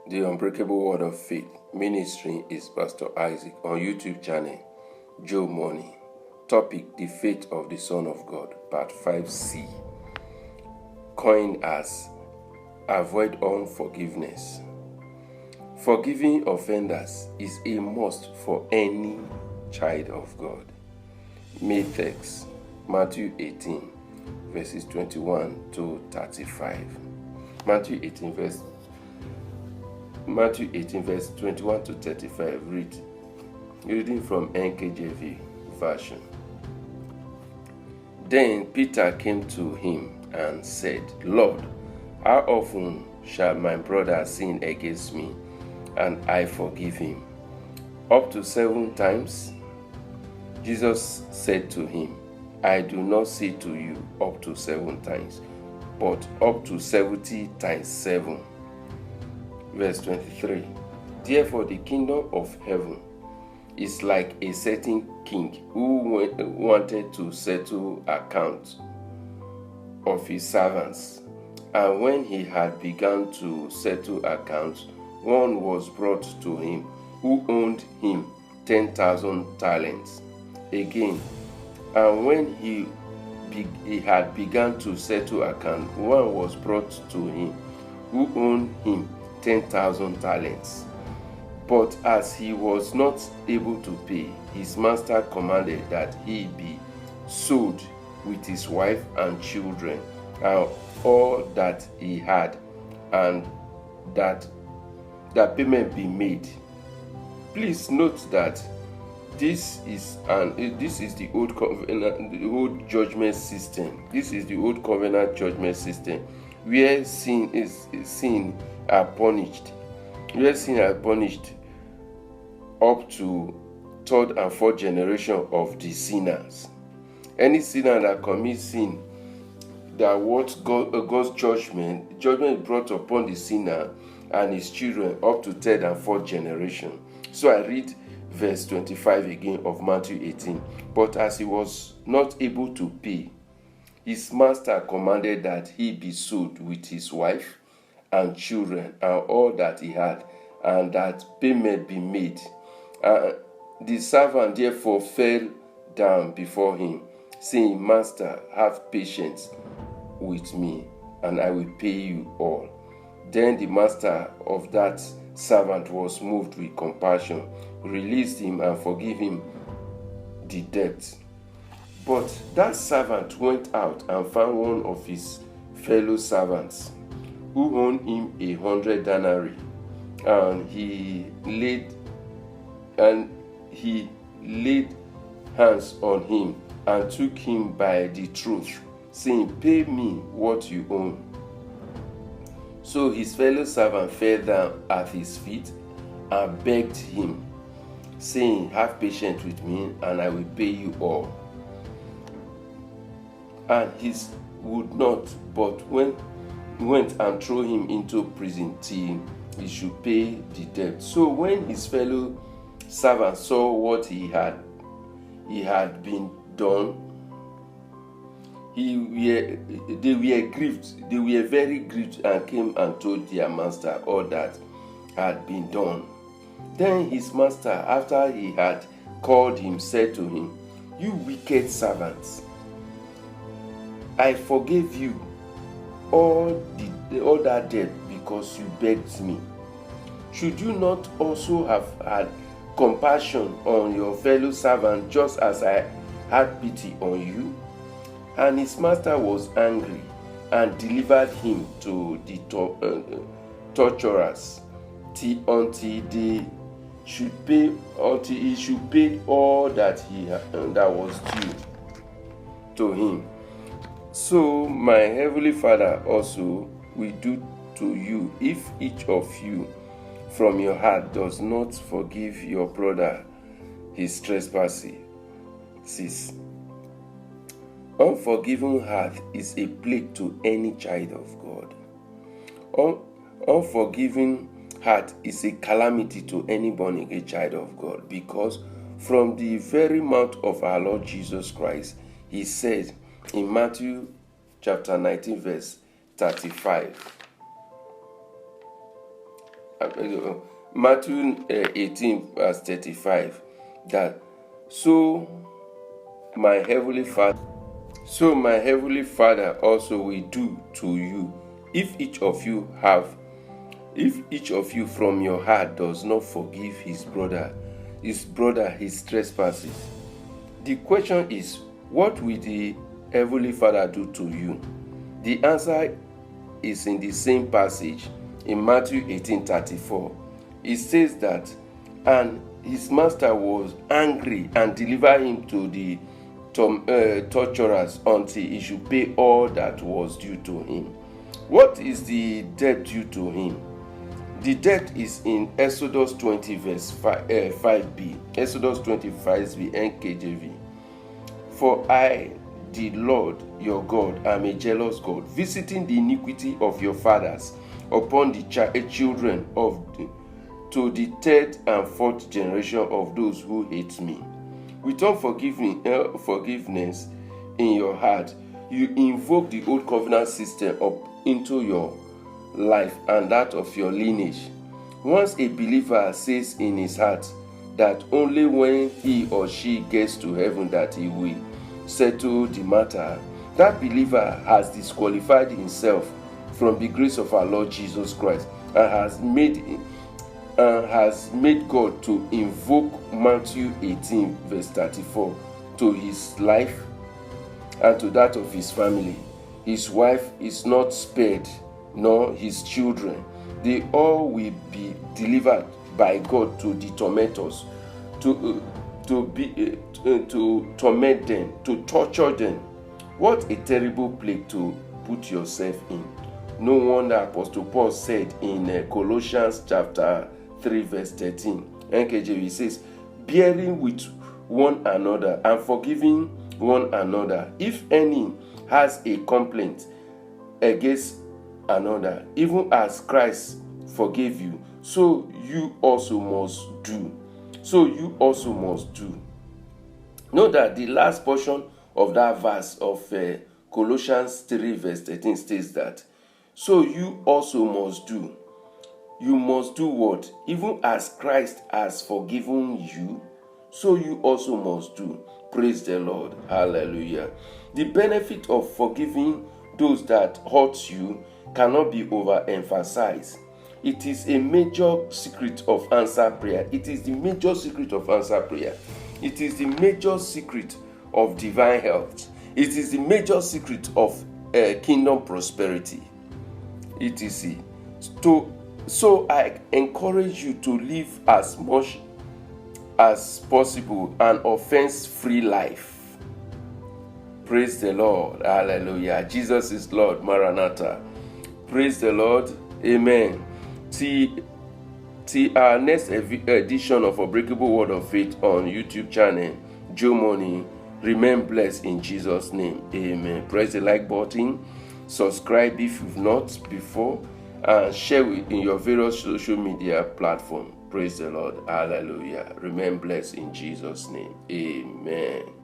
The Unbreakable Word of Faith ministry is Pastor Isaac on YouTube channel, Joe Money. Topic: The Faith of the Son of God, Part 5C. Coined as Avoid Unforgiveness. Forgiving offenders is a must for any child of God. Main text: Matthew 18, verses 21 to 35. Matthew 18, verse 21 to 35. Reading from NKJV version. Then Peter came to him and said, Lord, how often shall my brother sin against me, and I forgive him? Up to 7 times? Jesus said to him, I do not say to you up to 7 times, but up to 70 times 7. Verse 23. Therefore the kingdom of heaven is like a certain king who wanted to settle accounts of his servants. And when he had begun to settle accounts, one was brought to him who owed him 10,000 talents. Again, and when he had begun to settle account, one was brought to him who owed him 10,000 talents. But as he was not able to pay, his master commanded that he be sold with his wife and children and all that he had, and that payment be made. Please note that this is the old covenant, the old judgment system. This is the old covenant judgment system, where sin are punished. Where sin are punished up to 3rd and 4th generation of the sinners. Any sinner that commits sin, that what God's judgment is brought upon the sinner and his children up to 3rd and 4th generation. So I read verse 25 again of Matthew 18. But as he was not able to pay, his master commanded that he be sold with his wife and children and all that he had, and that payment be made. The servant therefore fell down before him, saying, Master, have patience with me, and I will pay you all. Then the master of that servant was moved with compassion, released him, and forgave him the debt. But that servant went out and found one of his fellow servants who owed him 100 denarii, and he laid hands on him and took him by the throat, saying, Pay me what you owe. So his fellow servant fell down at his feet and begged him, saying, Have patience with me, and I will pay you all. And he would not, but went and threw him into prison till he should pay the debt. So when his fellow servants saw what he had been done, they were grieved. They were very grieved, and came and told their master all that had been done. Then his master, after he had called him, said to him, You wicked servants, I forgave you all that debt because you begged me. Should you not also have had compassion on your fellow servant, just as I had pity on you? And his master was angry and delivered him to the torturers until he should pay all that was due to him. So my heavenly Father also will do to you, if each of you from your heart does not forgive your brother his trespasses. Unforgiving heart is a plague to any child of God. Unforgiving heart is a calamity to any born-again child of God, because from the very mouth of our Lord Jesus Christ, he said in Matthew chapter 19, verse 35, Matthew 18 verse 35, that so my heavenly Father also will do to you if each of you from your heart does not forgive his brother his trespasses. The question is, what will the Heavenly Father do to you? The answer is in the same passage in Matthew 18:34. It says that, and his master was angry and delivered him to the torturers until he should pay all that was due to him. What is the debt due to him? The debt is in Exodus 20 verse 5b. Exodus 20 5b NKJV. For I, the Lord your God, am a jealous God, visiting the iniquity of your fathers upon the children to the third and fourth generation of those who hate me. With unforgiveness in your heart, you invoke the old covenant system up into your life and that of your lineage. Once a believer says in his heart that only when he or she gets to heaven that he will settle the matter, that believer has disqualified himself from the grace of our Lord Jesus Christ and has made God to invoke Matthew 18 verse 34 to his life and to that of his family. His wife is not spared, nor his children. They all will be delivered by God to the tormentors, to torment them, to torture them. What a terrible plague to put yourself in. No wonder Apostle Paul said in Colossians chapter 3 verse 13, NKJV says, bearing with one another and forgiving one another, if any has a complaint against another, even as Christ forgave you, so you also must do. Know that the last portion of that verse of Colossians 3 verse 13 states that, so you also must do. You must do what? Even as Christ has forgiven you, so you also must do. Praise the Lord. Hallelujah. The benefit of forgiving those that hurt you cannot be overemphasized. It is a major secret of answered prayer. It is the major secret of answered prayer. It is the major secret of divine health. It is the major secret of kingdom prosperity. etc. So I encourage you to live as much as possible an offense-free life. Praise the Lord. Hallelujah. Jesus is Lord. Maranatha. Praise the Lord. Amen. Till our next edition of Unbreakable Word of Faith on YouTube channel, Joe Money, remain blessed in Jesus' name. Amen. Press the like button. Subscribe if you've not before. And share it in your various social media platforms. Praise the Lord. Hallelujah. Remain blessed in Jesus' name. Amen.